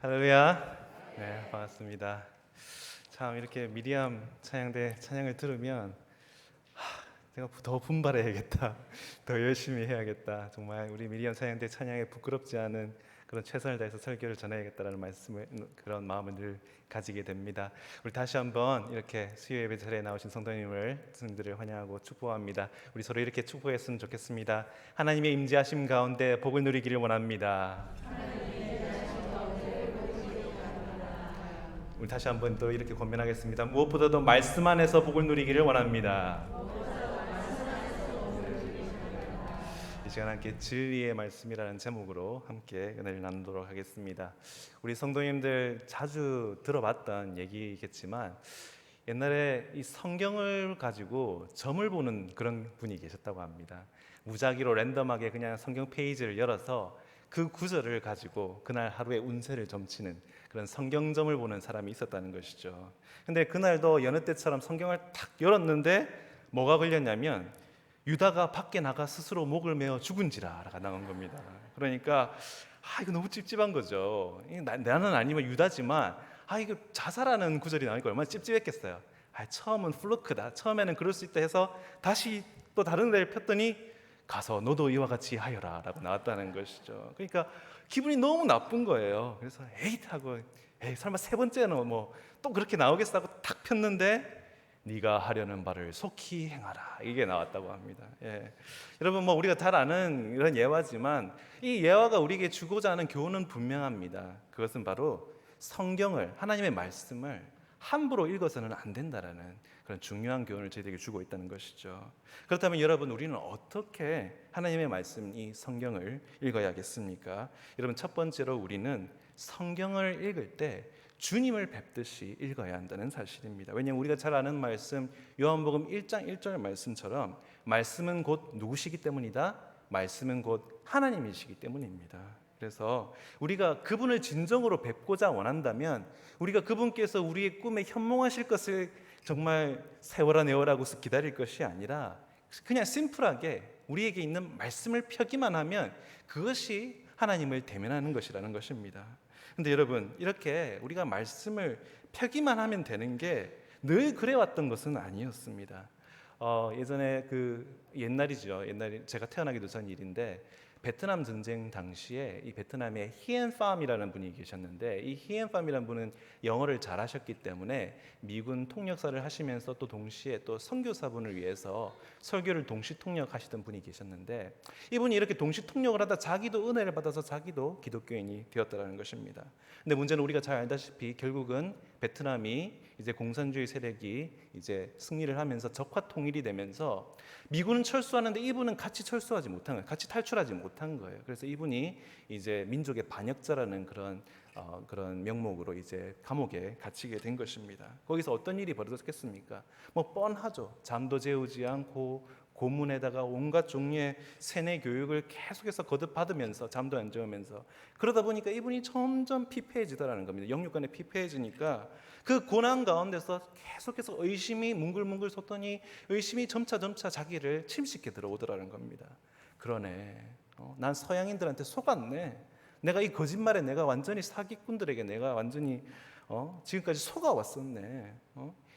할렐루야. 네, 반갑습니다. 참 이렇게 미리암 찬양대 찬양을 들으면 내가 더 분발해야겠다, 더 열심히 해야겠다. 정말 우리 미리암 찬양대 찬양에 부끄럽지 않은 그런 최선을 다해서 설교를 전해야겠다라는 말씀을 그런 마음을 늘 가지게 됩니다. 우리 다시 한번 이렇게 수요 예배 자리에 나오신 성도님들을 환영하고 축복합니다. 우리 서로 이렇게 축복했으면 좋겠습니다. 하나님의 임재하심 가운데 복을 누리기를 원합니다. 우리 다시 한번 또 이렇게 권면하겠습니다. 무엇보다도 말씀 안에서 복을 누리기를 원합니다. 이 시간 함께 진리의 말씀이라는 제목으로 함께 은혜를 나누도록 하겠습니다. 우리 성도님들 자주 들어봤던 얘기겠지만 옛날에 이 성경을 가지고 점을 보는 그런 분이 계셨다고 합니다. 무작위로 랜덤하게 그냥 성경 페이지를 열어서 그 구절을 가지고 그날 하루의 운세를 점치는 그런 성경점을 보는 사람이 있었다는 것이죠. 근데 그날도 여느 때처럼 성경을 탁 열었는데 뭐가 걸렸냐면 유다가 밖에 나가 스스로 목을 메어 죽은지라가 나온 겁니다. 그러니까 이거 너무 찝찝한 거죠. 나는 아니면 유다지만 이거 자살하는 구절이 나오니까 얼마나 찝찝했겠어요. 처음은 플루크다, 처음에는 그럴 수 있다 해서 다시 또 다른 데를 폈더니 가서 너도 이와 같이 하여라 라고 나왔다는 것이죠. 그러니까 기분이 너무 나쁜 거예요. 그래서 하고 설마 세 번째는 뭐 또 그렇게 나오겠어 하고 탁 폈는데 네가 하려는 바를 속히 행하라, 이게 나왔다고 합니다. 여러분, 뭐 우리가 잘 아는 이런 예화지만 이 예화가 우리에게 주고자 하는 교훈은 분명합니다. 그것은 바로 성경을, 하나님의 말씀을 함부로 읽어서는 안 된다라는 그런 중요한 교훈을 저희들에게 주고 있다는 것이죠. 그렇다면 여러분, 우리는 어떻게 하나님의 말씀, 이 성경을 읽어야겠습니까? 여러분, 첫 번째로 우리는 성경을 읽을 때 주님을 뵙듯이 읽어야 한다는 사실입니다. 왜냐하면 우리가 잘 아는 말씀, 요한복음 1장 1절 말씀처럼 말씀은 곧 누구시기 때문이다? 말씀은 곧 하나님이시기 때문입니다. 그래서 우리가 그분을 진정으로 뵙고자 원한다면 우리가 그분께서 우리의 꿈에 현몽하실 것을 정말 세워라 내어라고 기다릴 것이 아니라 그냥 심플하게 우리에게 있는 말씀을 펴기만 하면 그것이 하나님을 대면하는 것이라는 것입니다. 근데 여러분, 이렇게 우리가 말씀을 펴기만 하면 되는 게 늘 그래왔던 것은 아니었습니다. 예전에 옛날이죠. 옛날에 제가 태어나기도 전 일인데 베트남 전쟁 당시에 이 베트남에 히엔팜이라는 분이 계셨는데 이 히엔팜이라는 분은 영어를 잘하셨기 때문에 미군 통역사를 하시면서 또 동시에 또 선교사분을 위해서 설교를 동시 통역하시던 분이 계셨는데 이분이 이렇게 동시 통역을 하다 자기도 은혜를 받아서 자기도 기독교인이 되었다는 것입니다. 근데 문제는 우리가 잘 알다시피 결국은 베트남이 이제 공산주의 세력이 이제 승리를 하면서 적화 통일이 되면서 미군은 철수하는데 이분은 같이 철수하지 못한 거예요. 같이 탈출하지 못한 거예요. 그래서 이분이 이제 민족의 반역자라는 그런 명목으로 이제 감옥에 갇히게 된 것입니다. 거기서 어떤 일이 벌어졌겠습니까? 뭐 뻔하죠. 잠도 재우지 않고 고문에다가 온갖 종류의 세뇌 교육을 계속해서 거듭받으면서 잠도 안 재우면서 그러다 보니까 이분이 점점 피폐해지더라는 겁니다. 영육간에 피폐해지니까 그 고난 가운데서 계속해서 의심이 뭉글뭉글 솟더니 의심이 점차 자기를 침식해 들어오더라는 겁니다. 그러네, 난 서양인들한테 속았네. 내가 이 거짓말에 내가 완전히 사기꾼들에게 내가 완전히 지금까지 속아왔었네.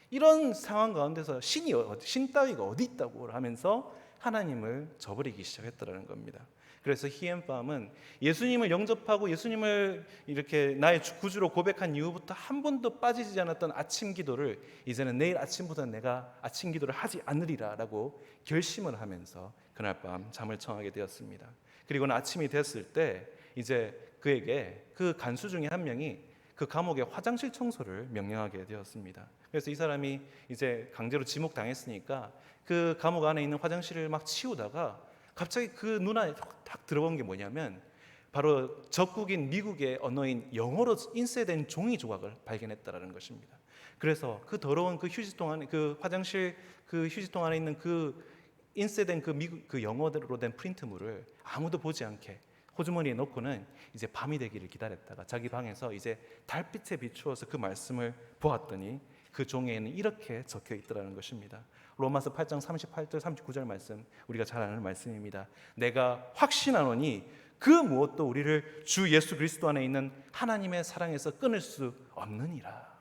이런 상황 가운데서 신 따위가 어디 있다고 하면서 하나님을 저버리기 시작했더라는 겁니다. 그래서 히엔팜은 예수님을 영접하고 예수님을 이렇게 나의 구주로 고백한 이후부터 한 번도 빠지지 않았던 아침 기도를 이제는 내일 아침부터 내가 아침 기도를 하지 않으리라라고 결심을 하면서 그날 밤 잠을 청하게 되었습니다. 그리고는 아침이 됐을 때 이제 그에게 그 간수 중에 한 명이 그 감옥의 화장실 청소를 명령하게 되었습니다. 그래서 이 사람이 이제 강제로 지목당했으니까 그 감옥 안에 있는 화장실을 막 치우다가 갑자기 그 눈안에 딱 들어온 게 뭐냐면 바로 적국인 미국의 언어인 영어로 인쇄된 종이 조각을 발견했다라는 것입니다. 그래서 그 더러운 그 휴지통 안에 그 화장실 그 휴지통 안에 있는 그 인쇄된 그 영어로 된 프린트물을 아무도 보지 않게 호주머니에 넣고는 이제 밤이 되기를 기다렸다가 자기 방에서 이제 달빛에 비추어서 그 말씀을 보았더니 그 종에는 이렇게 적혀 있더라는 것입니다. 로마서 8장 38절 39절 말씀, 우리가 잘 아는 말씀입니다. 내가 확신하노니 그 무엇도 우리를 주 예수 그리스도 안에 있는 하나님의 사랑에서 끊을 수 없느니라.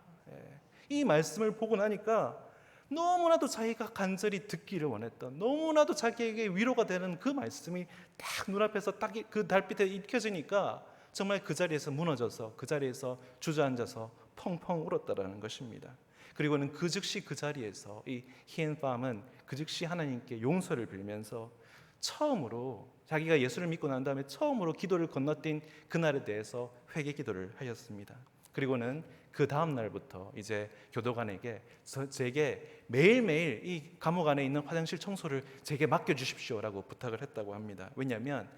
이 말씀을 보고 나니까 너무나도 자기가 간절히 듣기를 원했던, 너무나도 자기에게 위로가 되는 그 말씀이 딱 눈앞에서 딱 그 달빛에 익혀지니까 정말 그 자리에서 무너져서 그 자리에서 주저앉아서 펑펑 울었다라는 것입니다. 그리고는 그 즉시 그 자리에서 이 히엔팜은 그 즉시 하나님께 용서를 빌면서 처음으로 자기가 예수를 믿고 난 다음에 처음으로 기도를 건너뛴 그날에 대해서 회개 기도를 하였습니다. 그리고는 그 다음 날부터 이제 교도관에게 제게 매일매일 이 감옥 안에 있는 화장실 청소를 제게 맡겨주십시오라고 부탁을 했다고 합니다. 왜냐하면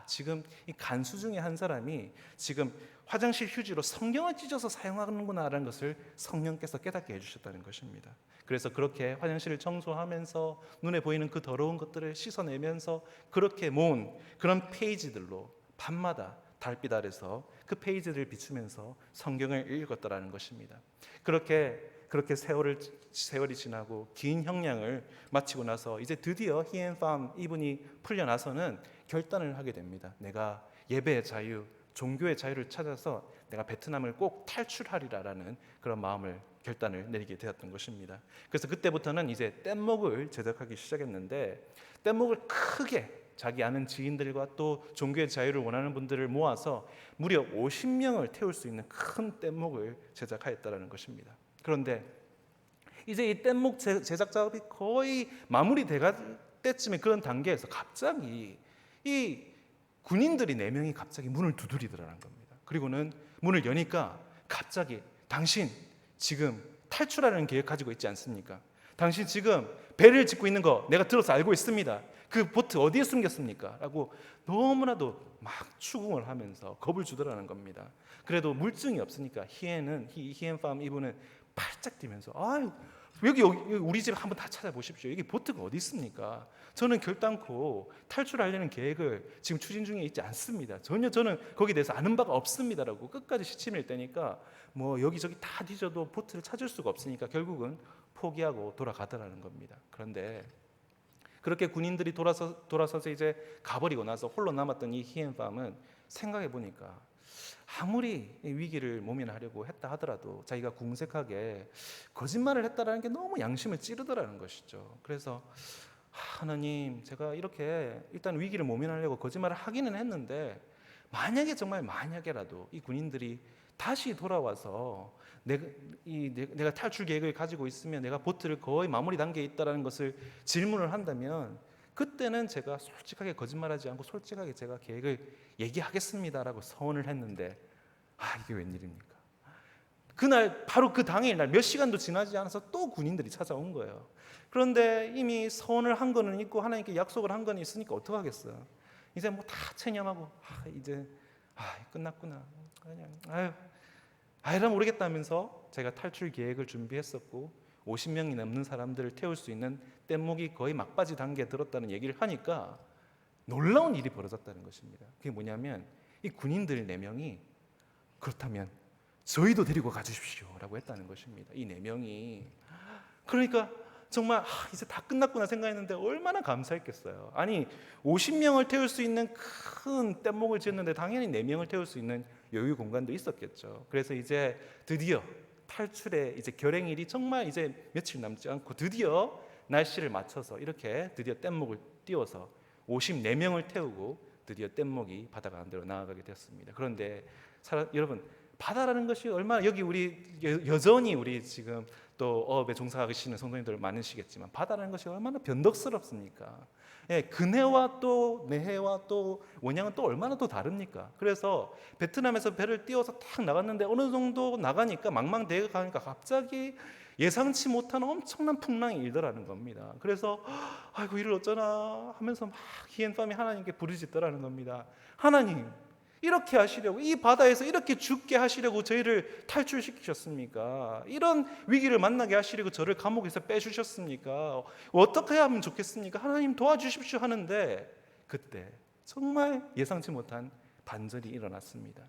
지금 이 간수 중에 한 사람이 지금 화장실 휴지로 성경을 찢어서 사용하는구나라는 것을 성령께서 깨닫게 해주셨다는 것입니다. 그래서 그렇게 화장실을 청소하면서 눈에 보이는 그 더러운 것들을 씻어내면서 그렇게 모은 그런 페이지들로 밤마다 달빛 아래서 그 페이지를 비추면서 성경을 읽었다라는 것입니다. 그렇게 세월이 지나고 긴 형량을 마치고 나서 이제 드디어 히엔팜 이분이 풀려나서는 결단을 하게 됩니다. 내가 예배의 자유, 종교의 자유를 찾아서 내가 베트남을 꼭 탈출하리라라는 그런 결단을 내리게 되었던 것입니다. 그래서 그때부터는 이제 뗏목을 제작하기 시작했는데, 뗏목을 크게 자기 아는 지인들과 또 종교의 자유를 원하는 분들을 모아서 무려 50명을 태울 수 있는 큰 뗏목을 제작하였다는 것입니다. 그런데 이제 이 뗏목 제작 작업이 거의 마무리될 때쯤에 그런 단계에서 갑자기 이 군인들이 4명이 갑자기 문을 두드리더라는 겁니다. 그리고는 문을 여니까 갑자기 당신 지금 탈출하려는 계획 가지고 있지 않습니까? 당신 지금 배를 짓고 있는 거 내가 들어서 알고 있습니다. 그 보트 어디에 숨겼습니까? 라고 너무나도 막 추궁을 하면서 겁을 주더라는 겁니다. 그래도 물증이 없으니까 히엔팜 이분은 팔짝 뛰면서 여기 우리 집 한번 다 찾아보십시오. 여기 보트가 어디 있습니까? 저는 결단코 탈출하려는 계획을 지금 추진 중에 있지 않습니다. 전혀 저는 거기에 대해서 아는 바가 없습니다라고 끝까지 시침을 떼니까 뭐 여기저기 다 뒤져도 보트를 찾을 수가 없으니까 결국은 포기하고 돌아가더라는 겁니다. 그런데 그렇게 군인들이 돌아서서 이제 가버리고 나서 홀로 남았던 이 히엔팜은 생각해 보니까 아무리 위기를 모면하려고 했다 하더라도 자기가 궁색하게 거짓말을 했다라는 게 너무 양심을 찌르더라는 것이죠. 그래서 하나님, 제가 이렇게 일단 위기를 모면하려고 거짓말을 하기는 했는데 만약에라도 이 군인들이 다시 돌아와서 내가 탈출 계획을 가지고 있으면 내가 보트를 거의 마무리 단계에 있다는 것을 질문을 한다면 그때는 제가 솔직하게 거짓말하지 않고 솔직하게 제가 계획을 얘기하겠습니다라고 서원을 했는데 이게 웬일입니까? 그날 바로 그 당일날 몇 시간도 지나지 않아서 또 군인들이 찾아온 거예요. 그런데 이미 서원을 한 거는 있고 하나님께 약속을 한 거는 있으니까 어떡하겠어요? 이제 뭐 다 체념하고 이제 끝났구나. 그냥 아유라 모르겠다면서 제가 탈출 계획을 준비했었고 50명이 넘는 사람들을 태울 수 있는 뗏목이 거의 막바지 단계에 들었다는 얘기를 하니까 놀라운 일이 벌어졌다는 것입니다. 그게 뭐냐면 이 군인들 4명이 그렇다면 저희도 데리고 가주십시오 라고 했다는 것입니다. 이 4명이. 그러니까 정말 이제 다 끝났구나 생각했는데 얼마나 감사했겠어요. 아니 50명을 태울 수 있는 큰 뗏목을 지었는데 당연히 4명을 태울 수 있는 여유 공간도 있었겠죠. 그래서 이제 드디어 탈출의 이제 결행일이 정말 이제 며칠 남지 않고 드디어 날씨를 맞춰서 이렇게 드디어 뗏목을 띄워서 54명을 태우고 드디어 뗏목이 바다 가운데로 나아가게 되었습니다. 그런데 여러분, 바다라는 것이 얼마나, 여기 우리 여전히 우리 지금 또 어업에 종사하시는 성도님들 많으시겠지만 바다라는 것이 얼마나 변덕스럽습니까? 그네와 또 매해와 또 원양은 또 얼마나 또 다릅니까? 그래서 베트남에서 배를 띄워서 탁 나갔는데 어느 정도 나가니까 망망대해가 가니까 갑자기 예상치 못한 엄청난 풍랑이 일더라는 겁니다. 그래서 아이고 이를 어쩌나 하면서 막 히엔팜이 하나님께 부르짖더라는 겁니다. 하나님, 이렇게 하시려고, 이 바다에서 이렇게 죽게 하시려고 저희를 탈출시키셨습니까? 이런 위기를 만나게 하시려고 저를 감옥에서 빼주셨습니까? 어떻게 하면 좋겠습니까? 하나님 도와주십시오 하는데 그때 정말 예상치 못한 반전이 일어났습니다.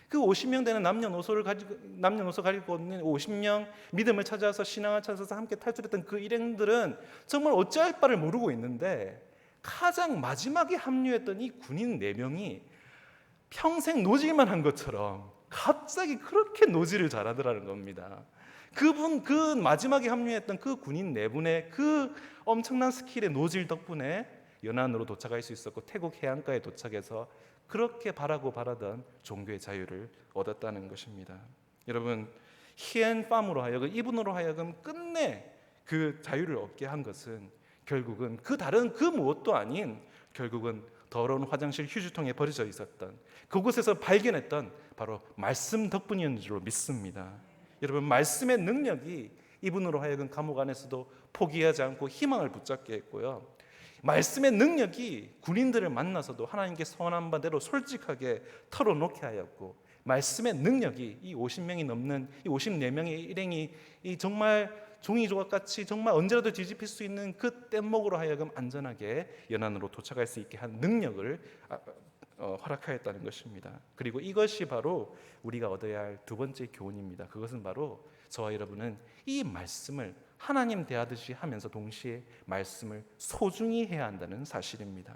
그 50명 되는 남녀노소 가지고 있는 50명 믿음을 찾아서 신앙을 찾아서 함께 탈출했던 그 일행들은 정말 어찌할 바를 모르고 있는데 가장 마지막에 합류했던 이 군인 4명이 평생 노질만 한 것처럼 갑자기 그렇게 노질을 잘하더라는 겁니다. 그 마지막에 합류했던 그 군인 4분의 그 엄청난 스킬의 노질 덕분에 연안으로 도착할 수 있었고 태국 해안가에 도착해서 그렇게 바라던 종교의 자유를 얻었다는 것입니다. 여러분, 히엔팜으로 하여금, 이분으로 하여금 끝내 그 자유를 얻게 한 것은 결국은 다른 그 무엇도 아닌, 결국은 더러운 화장실 휴지통에 버려져 있었던 그곳에서 발견했던 바로 말씀 덕분이었는 줄로 믿습니다. 여러분, 말씀의 능력이 이분으로 하여금 감옥 안에서도 포기하지 않고 희망을 붙잡게 했고요, 말씀의 능력이 군인들을 만나서도 하나님께 선한 바대로 솔직하게 털어놓게 하였고, 말씀의 능력이 이 50명이 넘는 이 54명의 일행이 이 정말 종이 조각같이 정말 언제라도 뒤집힐 수 있는 그 뗏목으로 하여금 안전하게 연안으로 도착할 수 있게 한 능력을 허락하였다는 것입니다. 그리고 이것이 바로 우리가 얻어야 할 두 번째 교훈입니다. 그것은 바로 저와 여러분은 이 말씀을 하나님 대하듯이 하면서 동시에 말씀을 소중히 해야 한다는 사실입니다.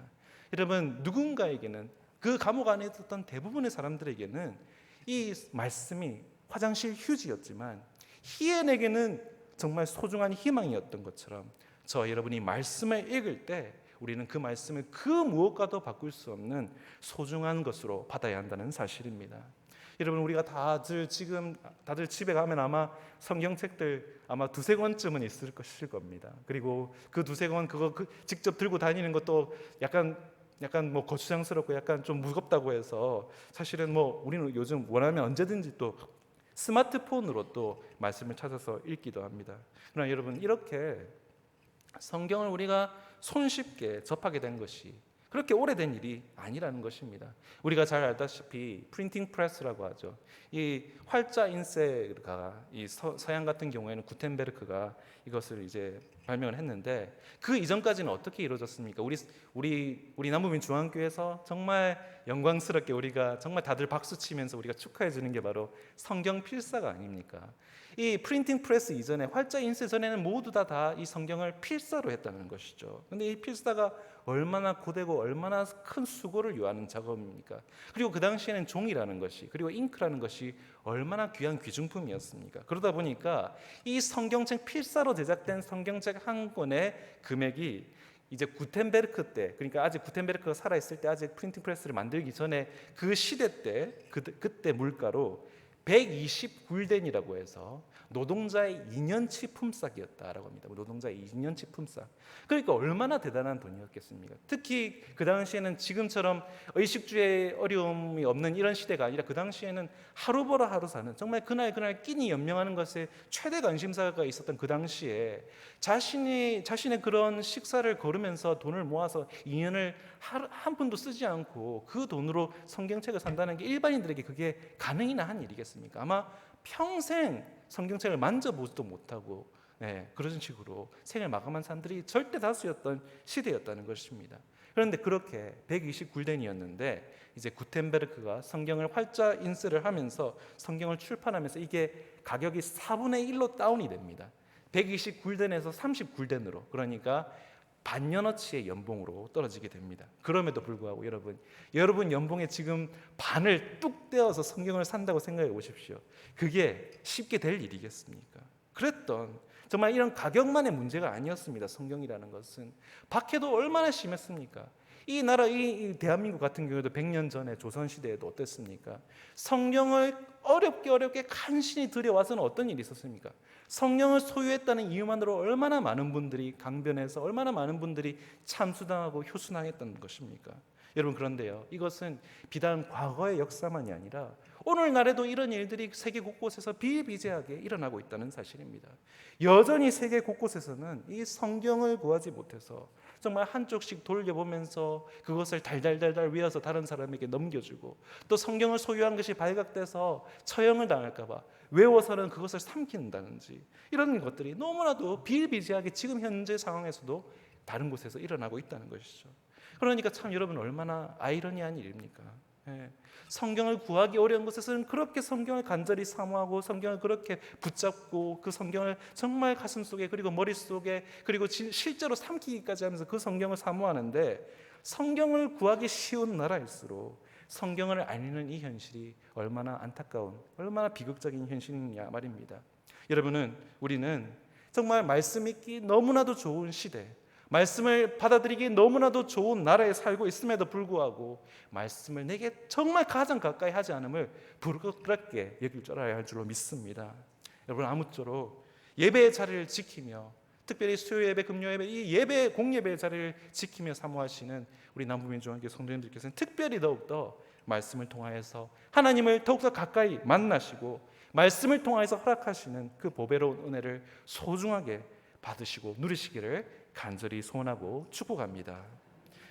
여러분, 누군가에게는, 그 감옥 안에 있었던 대부분의 사람들에게는 이 말씀이 화장실 휴지였지만 히엔에게는 정말 소중한 희망이었던 것처럼, 저와 여러분이 말씀을 읽을 때 우리는 그 말씀을 그 무엇과도 바꿀 수 없는 소중한 것으로 받아야 한다는 사실입니다. 여러분, 우리가 다들 집에 가면 아마 성경책들 아마 2-3권쯤은 있을 것일 겁니다. 그리고 그 2-3권 그거 직접 들고 다니는 것도 약간 뭐 거추장스럽고 약간 좀 무겁다고 해서, 사실은 뭐 우리는 요즘 원하면 언제든지 또 스마트폰으로 또 말씀을 찾아서 읽기도 합니다. 그러나 여러분, 이렇게 성경을 우리가 손쉽게 접하게 된 것이 그렇게 오래된 일이 아니라는 것입니다. 우리가 잘 알다시피 프린팅 프레스라고 하죠. 이 활자 인쇄가 이 서양 같은 경우에는 구텐베르크가 이것을 이제 발명을 했는데, 그 이전까지는 어떻게 이루어졌습니까? 우리 남부민 중앙교회에서 정말 영광스럽게 우리가 정말 다들 박수 치면서 우리가 축하해 주는 게 바로 성경 필사가 아닙니까? 이 프린팅 프레스 이전에, 활자 인쇄 전에는 모두 다 이 성경을 필사로 했다는 것이죠. 근데 이 필사가 얼마나 고되고 얼마나 큰 수고를 요하는 작업입니까? 그리고 그 당시에는 종이라는 것이, 그리고 잉크라는 것이 얼마나 귀한 귀중품이었습니까? 그러다 보니까 이 성경책 필사로 제작된 성경책 한 권의 금액이 이제 구텐베르크 때, 그러니까 아직 구텐베르크가 살아있을 때, 아직 프린팅 프레스를 만들기 전에 그 시대 때, 그때 물가로 120굴덴이라고 해서 노동자의 2년치 품삯이었다라고 합니다. 노동자의 2년치 품삯. 그러니까 얼마나 대단한 돈이었겠습니까? 특히 그 당시에는 지금처럼 의식주의 어려움이 없는 이런 시대가 아니라, 그 당시에는 하루 벌어 하루 사는, 정말 그날 끼니 연명하는 것에 최대 관심사가 있었던 그 당시에 자신의 그런 식사를 거르면서 돈을 모아서 2년을 한 푼도 쓰지 않고 그 돈으로 성경책을 산다는 게 일반인들에게 그게 가능이나 한 일이겠습니까? 아마 평생 성경책을 만져보지도 못하고 그런 식으로 생을 마감한 사람들이 절대 다수였던 시대였다는 것입니다. 그런데 그렇게 120굴덴이었는데 이제 구텐베르크가 성경을 활자 인쇄를 하면서 성경을 출판하면서 이게 가격이 4분의 1로 다운이 됩니다. 120굴덴에서 30굴덴으로, 그러니까 반년어치의 연봉으로 떨어지게 됩니다. 그럼에도 불구하고 여러분 연봉에 지금 반을 뚝 떼어서 성경을 산다고 생각해 보십시오. 그게 쉽게 될 일이겠습니까? 그랬던, 정말 이런 가격만의 문제가 아니었습니다. 성경이라는 것은 박해도 얼마나 심했습니까? 이 나라, 이 대한민국 같은 경우에도 100년 전에 조선시대에도 어땠습니까? 성경을 어렵게 간신히 들여와서는 어떤 일이 있었습니까? 성령을 소유했다는 이유만으로 얼마나 많은 분들이 강변해서 얼마나 많은 분들이 참수당하고 효순당했던 것입니까? 여러분, 그런데요, 이것은 비단 과거의 역사만이 아니라 오늘날에도 이런 일들이 세계 곳곳에서 비일비재하게 일어나고 있다는 사실입니다. 여전히 세계 곳곳에서는 이 성경을 구하지 못해서 정말 한쪽씩 돌려보면서 그것을 달달달달 외워서 다른 사람에게 넘겨주고, 또 성경을 소유한 것이 발각돼서 처형을 당할까 봐 외워서는 그것을 삼킨다든지, 이런 것들이 너무나도 비일비재하게 지금 현재 상황에서도 다른 곳에서 일어나고 있다는 것이죠. 그러니까 참 여러분, 얼마나 아이러니한 일입니까? 성경을 구하기 어려운 곳에서는 그렇게 성경을 간절히 사모하고 성경을 그렇게 붙잡고 그 성경을 정말 가슴속에, 그리고 머릿속에, 그리고 실제로 삼키기까지 하면서 그 성경을 사모하는데, 성경을 구하기 쉬운 나라일수록 성경을 알리는 이 현실이 얼마나 안타까운, 얼마나 비극적인 현실이냐 말입니다. 우리는 정말 말씀 읽기 너무나도 좋은 시대, 말씀을 받아들이기 너무나도 좋은 나라에 살고 있음에도 불구하고 말씀을 내게 정말 가장 가까이 하지 않음을 부끄럽게 여길 줄 알아야 할 줄로 믿습니다. 여러분, 아무쪼록 예배의 자리를 지키며, 특별히 수요 예배, 금요 예배, 이 예배 공예배의 자리를 지키며 사모하시는 우리 남부민중학교 성도님들께서는 특별히 더욱더 말씀을 통하여서 하나님을 더욱더 가까이 만나시고 말씀을 통하여서 허락하시는 그 보배로운 은혜를 소중하게 받으시고 누리시기를 간절히 소원하고 축복합니다.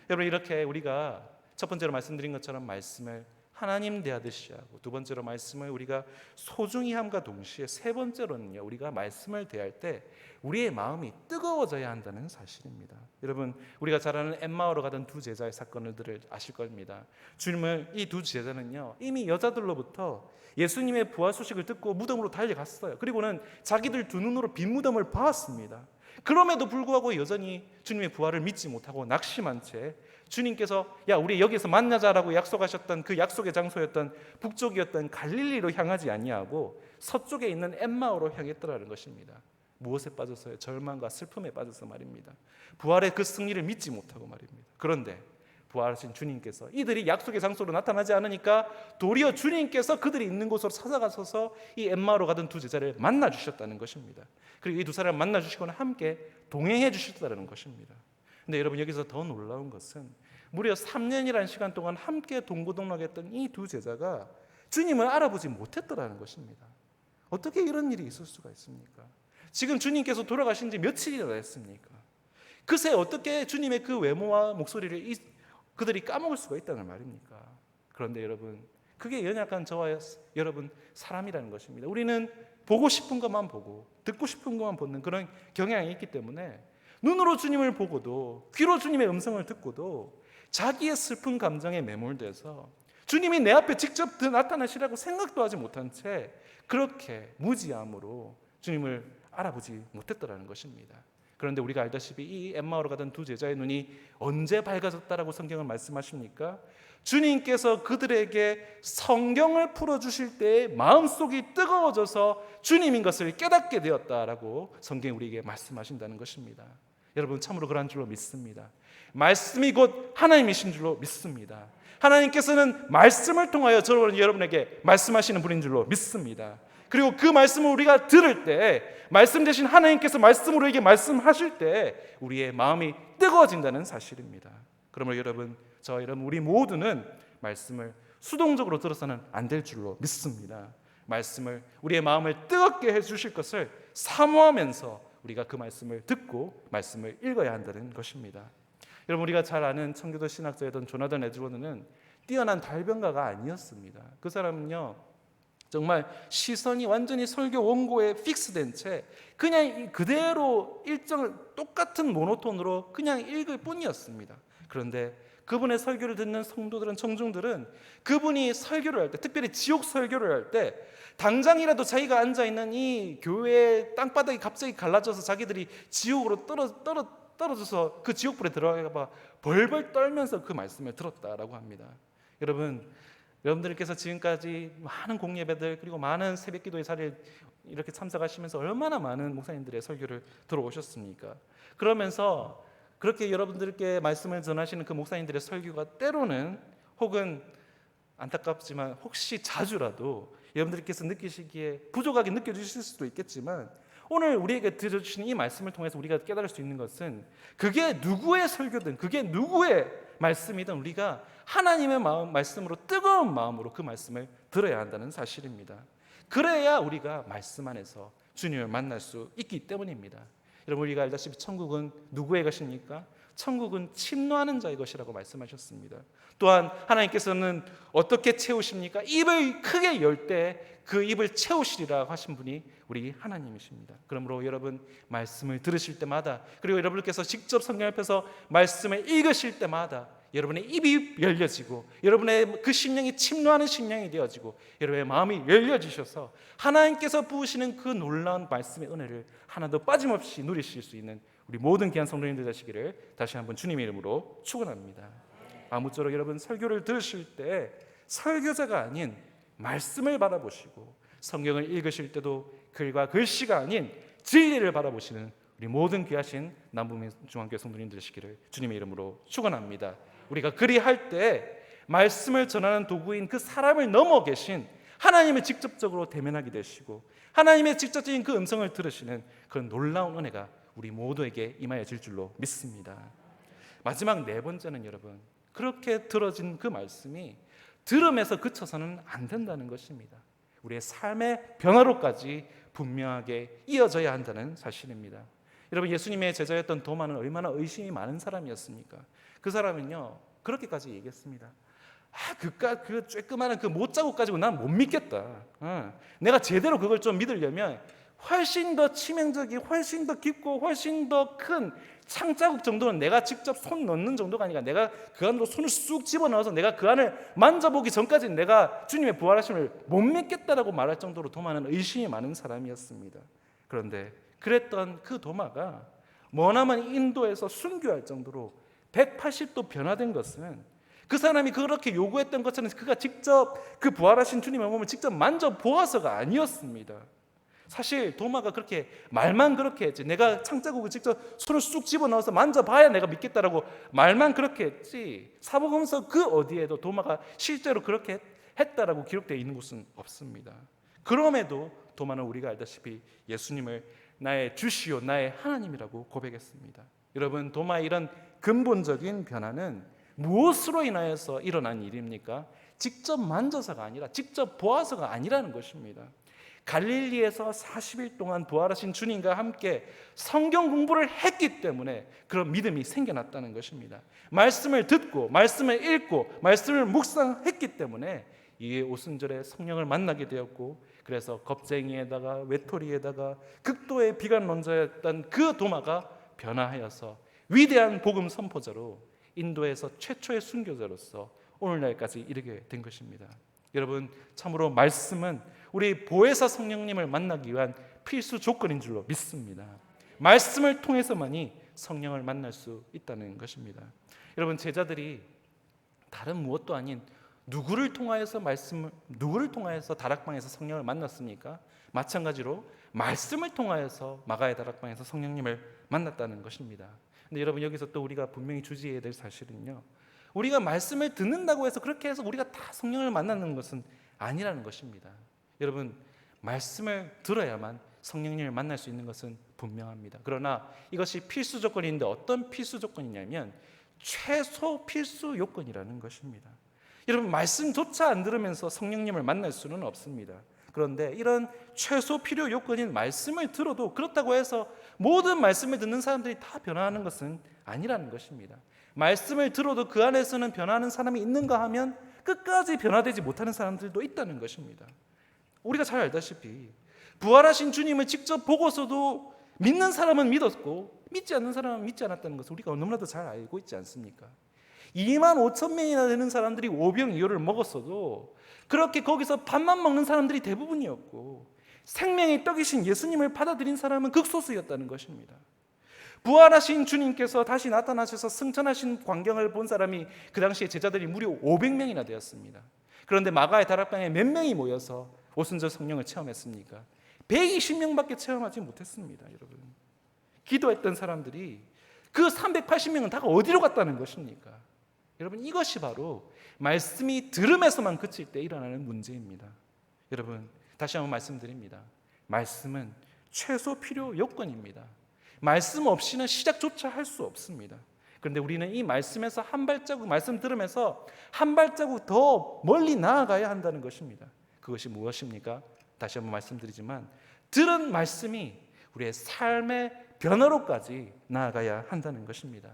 여러분, 이렇게 우리가 첫 번째로 말씀드린 것처럼 말씀을 하나님 대하듯이 하고, 두 번째로 말씀을 우리가 소중히 함과 동시에 세 번째로는요, 우리가 말씀을 대할 때 우리의 마음이 뜨거워져야 한다는 사실입니다. 여러분, 우리가 잘 아는 엠마오로 가던 두 제자의 사건을 아실 겁니다. 주님을, 이 두 제자는요, 이미 여자들로부터 예수님의 부활 소식을 듣고 무덤으로 달려갔어요. 그리고는 자기들 두 눈으로 빈 무덤을 봤습니다. 그럼에도 불구하고 여전히 주님의 부활을 믿지 못하고 낙심한 채 주님께서 야, 우리 여기서 만나자라고 약속하셨던 그 약속의 장소였던 북쪽이었던 갈릴리로 향하지 아니하고 서쪽에 있는 엠마오로 향했더라는 것입니다. 무엇에 빠져서요? 절망과 슬픔에 빠져서 말입니다. 부활의 그 승리를 믿지 못하고 말입니다. 그런데 부활하신 주님께서 이들이 약속의 장소로 나타나지 않으니까 도리어 주님께서 그들이 있는 곳으로 찾아가셔서 이 엠마오로 가던 두 제자를 만나 주셨다는 것입니다. 그리고 이 두 사람을 만나 주시고는 함께 동행해 주셨다는 것입니다. 근데 여러분, 여기서 더 놀라운 것은 무려 3년이라는 시간 동안 함께 동고동락했던 이 두 제자가 주님을 알아보지 못했더라는 것입니다. 어떻게 이런 일이 있을 수가 있습니까? 지금 주님께서 돌아가신 지 며칠이나 됐습니까? 그새 어떻게 주님의 그 외모와 목소리를 그들이 까먹을 수가 있다는 말입니까? 그런데 여러분, 그게 연약한 저와 여러분 사람이라는 것입니다. 우리는 보고 싶은 것만 보고 듣고 싶은 것만 보는 그런 경향이 있기 때문에 눈으로 주님을 보고도 귀로 주님의 음성을 듣고도 자기의 슬픈 감정에 매몰돼서 주님이 내 앞에 직접 나타나시라고 생각도 하지 못한 채 그렇게 무지함으로 주님을 알아보지 못했더라는 것입니다. 그런데 우리가 알다시피 이 엠마오로 가던 두 제자의 눈이 언제 밝아졌다라고 성경은 말씀하십니까? 주님께서 그들에게 성경을 풀어주실 때 마음속이 뜨거워져서 주님인 것을 깨닫게 되었다라고 성경이 우리에게 말씀하신다는 것입니다. 여러분, 참으로 그러한 줄로 믿습니다. 말씀이 곧 하나님이신 줄로 믿습니다. 하나님께서는 말씀을 통하여 저와 여러분에게 말씀하시는 분인 줄로 믿습니다. 그리고 그 말씀을 우리가 들을 때, 말씀 대신 하나님께서 말씀으로 우리에게 말씀하실 때 우리의 마음이 뜨거워진다는 사실입니다. 그러므로 여러분, 저와 여러분, 우리 모두는 말씀을 수동적으로 들어서는 안 될 줄로 믿습니다. 말씀을, 우리의 마음을 뜨겁게 해주실 것을 사모하면서 우리가 그 말씀을 듣고 말씀을 읽어야 한다는 것입니다. 여러분, 우리가 잘 아는 청교도 신학자였던 조나단 에드워드는 뛰어난 달변가가 아니었습니다. 그 사람은요, 정말 시선이 완전히 설교 원고에 픽스된 채 그냥 그대로 일정을 똑같은 모노톤으로 그냥 읽을 뿐이었습니다. 그런데 그분의 설교를 듣는 성도들은, 청중들은 그분이 설교를 할 때, 특별히 지옥 설교를 할 때 당장이라도 자기가 앉아있는 이 교회 땅바닥이 갑자기 갈라져서 자기들이 지옥으로 떨어져서 그 지옥불에 들어가 벌벌 떨면서 그 말씀을 들었다라고 합니다. 여러분들께서 지금까지 많은 공예배들 그리고 많은 새벽기도의 자리에 이렇게 참석하시면서 얼마나 많은 목사님들의 설교를 들어오셨습니까? 그러면서 그렇게 여러분들께 말씀을 전하시는 그 목사님들의 설교가 때로는 혹은 안타깝지만 혹시 자주라도 여러분들께서 느끼시기에 부족하게 느껴지실 수도 있겠지만 오늘 우리에게 들려주시는 이 말씀을 통해서 우리가 깨달을 수 있는 것은 그게 누구의 설교든 그게 누구의 말씀이든 우리가 하나님의 말씀으로 뜨거운 마음으로 그 말씀을 들어야 한다는 사실입니다. 그래야 우리가 말씀 안에서 주님을 만날 수 있기 때문입니다. 여러분, 우리가 알다시피 천국은 누구의 것입니까? 천국은 침노하는 자의 것이라고 말씀하셨습니다. 또한 하나님께서는 어떻게 채우십니까? 입을 크게 열 때 그 입을 채우시리라 하신 분이 우리 하나님이십니다. 그러므로 여러분, 말씀을 들으실 때마다 그리고 여러분께서 직접 성경 앞에서 말씀을 읽으실 때마다 여러분의 입이 열려지고 여러분의 그 심령이 침노하는 심령이 되어지고 여러분의 마음이 열려지셔서 하나님께서 부으시는 그 놀라운 말씀의 은혜를 하나도 빠짐없이 누리실 수 있는 우리 모든 귀한 성도님들 되시기를 다시 한번 주님의 이름으로 축원합니다. 아무쪼록 여러분, 설교를 들으실 때 설교자가 아닌 말씀을 바라보시고 성경을 읽으실 때도 글과 글씨가 아닌 진리를 바라보시는 우리 모든 귀하신 남부민 중앙교회 성도님들 되시기를 주님의 이름으로 축원합니다. 우리가 그리할 때 말씀을 전하는 도구인 그 사람을 넘어 계신 하나님을 직접적으로 대면하게 되시고 하나님의 직접적인 그 음성을 들으시는 그런 놀라운 은혜가 우리 모두에게 임하여질 줄로 믿습니다. 마지막 네 번째는 여러분, 그렇게 들어진 그 말씀이 들음에서 그쳐서는 안 된다는 것입니다. 우리의 삶의 변화로까지 분명하게 이어져야 한다는 사실입니다. 여러분, 예수님의 제자였던 도마는 얼마나 의심이 많은 사람이었습니까? 그 사람은요, 그렇게까지 얘기했습니다. 그 쬐끄마한 그 못자국 가지고 난 못 믿겠다. 내가 제대로 그걸 좀 믿으려면 훨씬 더 치명적이, 훨씬 더 깊고 훨씬 더 큰 창자국 정도는 내가 직접 손 넣는 정도가 아니라 내가 그 안으로 손을 쑥 집어넣어서 내가 그 안을 만져보기 전까지는 내가 주님의 부활하심을 못 믿겠다라고 말할 정도로 도마는 의심이 많은 사람이었습니다. 그런데 그랬던 그 도마가 머나먼 인도에서 순교할 정도로 180도 변화된 것은 그 사람이 그렇게 요구했던 것처럼 그가 직접 그 부활하신 주님의 몸을 직접 만져보아서가 아니었습니다. 사실 도마가 그렇게 말만 그렇게 했지, 내가 창자국을 직접 손을 쑥 집어넣어서 만져봐야 내가 믿겠다라고 말만 그렇게 했지, 사복음서 그 어디에도 도마가 실제로 그렇게 했다라고 기록되어 있는 곳은 없습니다. 그럼에도 도마는 우리가 알다시피 예수님을 나의 주시오 나의 하나님이라고 고백했습니다. 여러분, 도마의 이런 근본적인 변화는 무엇으로 인하여서 일어난 일입니까? 직접 만져서가 아니라 직접 보아서가 아니라는 것입니다. 갈릴리에서 40일 동안 부활하신 주님과 함께 성경 공부를 했기 때문에 그런 믿음이 생겨났다는 것입니다. 말씀을 듣고 말씀을 읽고 말씀을 묵상했기 때문에 이 오순절에 성령을 만나게 되었고, 그래서 겁쟁이에다가 외톨이에다가 극도의 비관론자였던 그 도마가 변화하여서 위대한 복음 선포자로 인도에서 최초의 순교자로서 오늘날까지 이르게 된 것입니다. 여러분, 참으로 말씀은 우리 보혜사 성령님을 만나기 위한 필수 조건인 줄로 믿습니다. 말씀을 통해서만이 성령을 만날 수 있다는 것입니다. 여러분, 제자들이 다른 무엇도 아닌 누구를 통하여서 다락방에서 성령을 만났습니까? 마찬가지로 말씀을 통하여서 마가의 다락방에서 성령님을 만났다는 것입니다. 근데 여러분, 여기서 또 우리가 분명히 주지해야 될 사실은요, 우리가 말씀을 듣는다고 해서 그렇게 해서 우리가 다 성령을 만나는 것은 아니라는 것입니다. 여러분, 말씀을 들어야만 성령님을 만날 수 있는 것은 분명합니다. 그러나 이것이 필수 조건인데 어떤 필수 조건이냐면 최소 필수 요건이라는 것입니다. 여러분, 말씀조차 안 들으면서 성령님을 만날 수는 없습니다. 그런데 이런 최소 필요 요건인 말씀을 들어도 그렇다고 해서 모든 말씀을 듣는 사람들이 다 변화하는 것은 아니라는 것입니다. 말씀을 들어도 그 안에서는 변화하는 사람이 있는가 하면 끝까지 변화되지 못하는 사람들도 있다는 것입니다. 우리가 잘 알다시피 부활하신 주님을 직접 보고서도 믿는 사람은 믿었고 믿지 않는 사람은 믿지 않았다는 것을 우리가 너무나도 잘 알고 있지 않습니까? 2만 5천 명이나 되는 사람들이 오병이어를 먹었어도 그렇게 거기서 밥만 먹는 사람들이 대부분이었고 생명의 떡이신 예수님을 받아들인 사람은 극소수였다는 것입니다. 부활하신 주님께서 다시 나타나셔서 승천하신 광경을 본 사람이 그 당시에 제자들이 무려 500명이나 되었습니다. 그런데 마가의 다락방에 몇 명이 모여서 오순절 성령을 체험했습니까? 120명밖에 체험하지 못했습니다. 여러분, 기도했던 사람들이 그 380명은 다 어디로 갔다는 것입니까? 여러분, 이것이 바로 말씀이 들음에서만 그칠 때 일어나는 문제입니다. 여러분, 다시 한번 말씀드립니다. 말씀은 최소 필요 요건입니다. 말씀 없이는 시작조차 할 수 없습니다. 그런데 우리는 이 말씀에서 한 발자국, 말씀 들으면서 한 발자국 더 멀리 나아가야 한다는 것입니다. 그것이 무엇입니까? 다시 한번 말씀드리지만 들은 말씀이 우리의 삶의 변화로까지 나아가야 한다는 것입니다.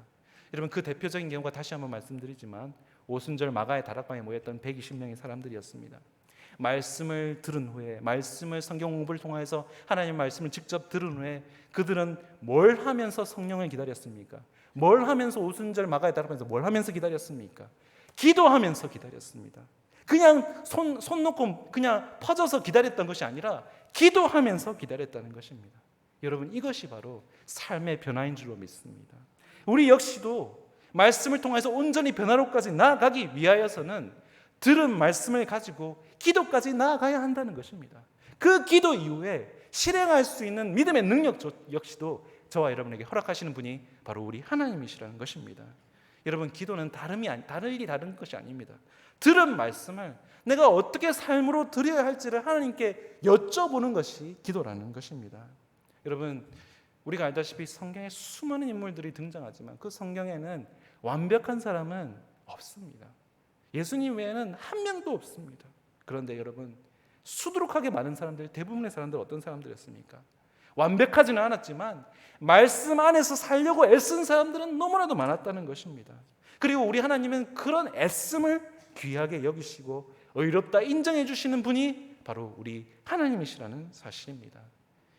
여러분, 그 대표적인 경우가 다시 한번 말씀드리지만 오순절 마가의 다락방에 모였던 120명의 사람들이었습니다. 말씀을 들은 후에, 말씀을 성경 공부를 통해서 하나님의 말씀을 직접 들은 후에 그들은 뭘 하면서 성령을 기다렸습니까? 뭘 하면서 오순절 마가의 다락방에서 뭘 하면서 기다렸습니까? 기도하면서 기다렸습니다. 그냥 손 놓고 그냥 퍼져서 기다렸던 것이 아니라 기도하면서 기다렸다는 것입니다. 여러분, 이것이 바로 삶의 변화인 줄로 믿습니다. 우리 역시도 말씀을 통해서 온전히 변화로까지 나아가기 위하여서는 들은 말씀을 가지고 기도까지 나아가야 한다는 것입니다. 그 기도 이후에 실행할 수 있는 믿음의 능력 역시도 저와 여러분에게 허락하시는 분이 바로 우리 하나님이시라는 것입니다. 여러분, 기도는 다른 것이 아닙니다. 들은 말씀을 내가 어떻게 삶으로 드려야 할지를 하나님께 여쭤보는 것이 기도라는 것입니다. 여러분, 우리가 알다시피 성경에 수많은 인물들이 등장하지만 그 성경에는 완벽한 사람은 없습니다. 예수님 외에는 한 명도 없습니다. 그런데 여러분, 수두룩하게 많은 사람들, 대부분의 사람들 어떤 사람들이었습니까? 완벽하지는 않았지만 말씀 안에서 살려고 애쓴 사람들은 너무나도 많았다는 것입니다. 그리고 우리 하나님은 그런 애씀을 귀하게 여기시고 의롭다 인정해 주시는 분이 바로 우리 하나님이시라는 사실입니다.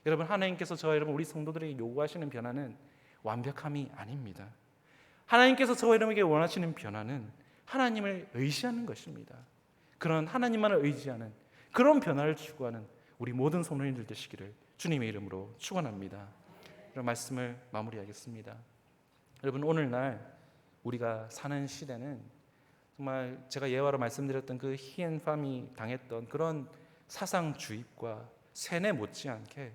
여러분, 하나님께서 저와 여러분 우리 성도들에게 요구하시는 변화는 완벽함이 아닙니다. 하나님께서 저와 여러분에게 원하시는 변화는 하나님을 의지하는 것입니다. 그런 하나님만을 의지하는 그런 변화를 추구하는 우리 모든 성도님들 되시기를 주님의 이름으로 축원합니다. 이런 말씀을 마무리하겠습니다. 여러분, 오늘날 우리가 사는 시대는 정말 제가 예화로 말씀드렸던 그 히엔팜이 당했던 그런 사상 주입과 세뇌 못지않게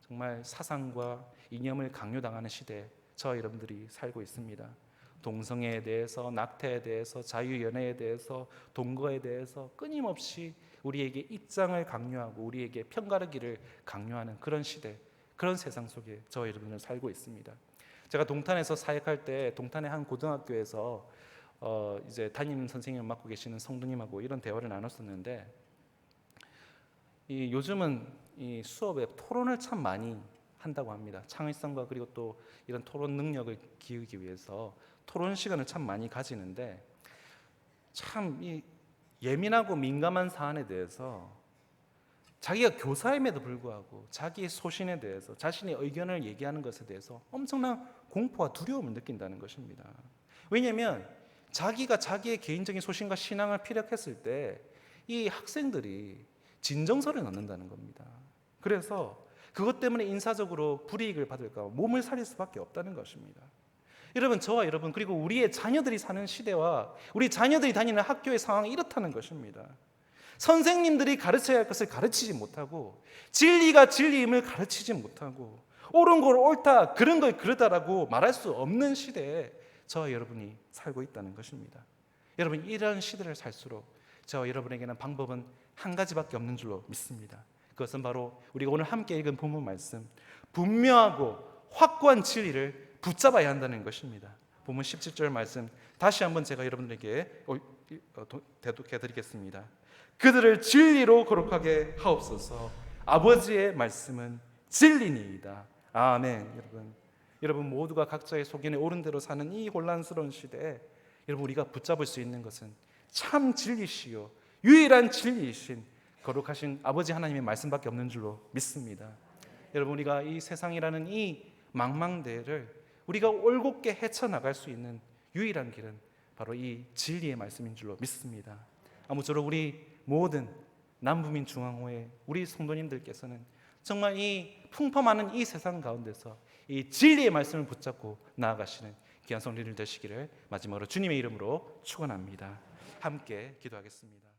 정말 사상과 이념을 강요당하는 시대에 저와 여러분들이 살고 있습니다. 동성애에 대해서, 낙태에 대해서, 자유연애에 대해서, 동거에 대해서 끊임없이 우리에게 입장을 강요하고 우리에게 편가르기를 강요하는 그런 시대, 그런 세상 속에 저와 여러분은 살고 있습니다. 제가 동탄에서 사역할 때 동탄의 한 고등학교에서 이제 담임 선생님을 맡고 계시는 성도님하고 이런 대화를 나눴었는데, 요즘은 이 수업에 토론을 참 많이 한다고 합니다. 창의성과 그리고 또 이런 토론 능력을 기르기 위해서 토론 시간을 참 많이 가지는데, 참 이 예민하고 민감한 사안에 대해서 자기가 교사임에도 불구하고 자기의 소신에 대해서 자신의 의견을 얘기하는 것에 대해서 엄청난 공포와 두려움을 느낀다는 것입니다. 왜냐하면 자기가 자기의 개인적인 소신과 신앙을 피력했을 때 이 학생들이 진정서를 넣는다는 겁니다. 그래서 그것 때문에 인사적으로 불이익을 받을까 봐 몸을 살릴 수밖에 없다는 것입니다. 여러분, 저와 여러분 그리고 우리의 자녀들이 사는 시대와 우리 자녀들이 다니는 학교의 상황이 이렇다는 것입니다. 선생님들이 가르쳐야 할 것을 가르치지 못하고 진리가 진리임을 가르치지 못하고 옳은 걸 옳다, 그런 걸 그르다라고 말할 수 없는 시대에 저와 여러분이 살고 있다는 것입니다. 여러분, 이런 시대를 살수록 저와 여러분에게는 방법은 한 가지밖에 없는 줄로 믿습니다. 그것은 바로 우리가 오늘 함께 읽은 본문 말씀, 분명하고 확고한 진리를 붙잡아야 한다는 것입니다. 본문 17절 말씀 다시 한번 제가 여러분들에게 대독해 드리겠습니다. 그들을 진리로 거룩하게 하옵소서. 아버지의 말씀은 진리니이다. 아멘. 여러분 모두가 각자의 소견에 옳은 대로 사는 이 혼란스러운 시대에 여러분 우리가 붙잡을 수 있는 것은 참 진리시요 유일한 진리이신 거룩하신 아버지 하나님의 말씀밖에 없는 줄로 믿습니다. 여러분, 우리가 이 세상이라는 이 망망대해를 우리가 올곧게 헤쳐나갈 수 있는 유일한 길은 바로 이 진리의 말씀인 줄로 믿습니다. 아무쪼록 우리 모든 남부민 중앙호의 우리 성도님들께서는 정말 이 풍파많은 이 세상 가운데서 이 진리의 말씀을 붙잡고 나아가시는 귀한 성도님들 되시기를 마지막으로 주님의 이름으로 축원합니다. 함께 기도하겠습니다.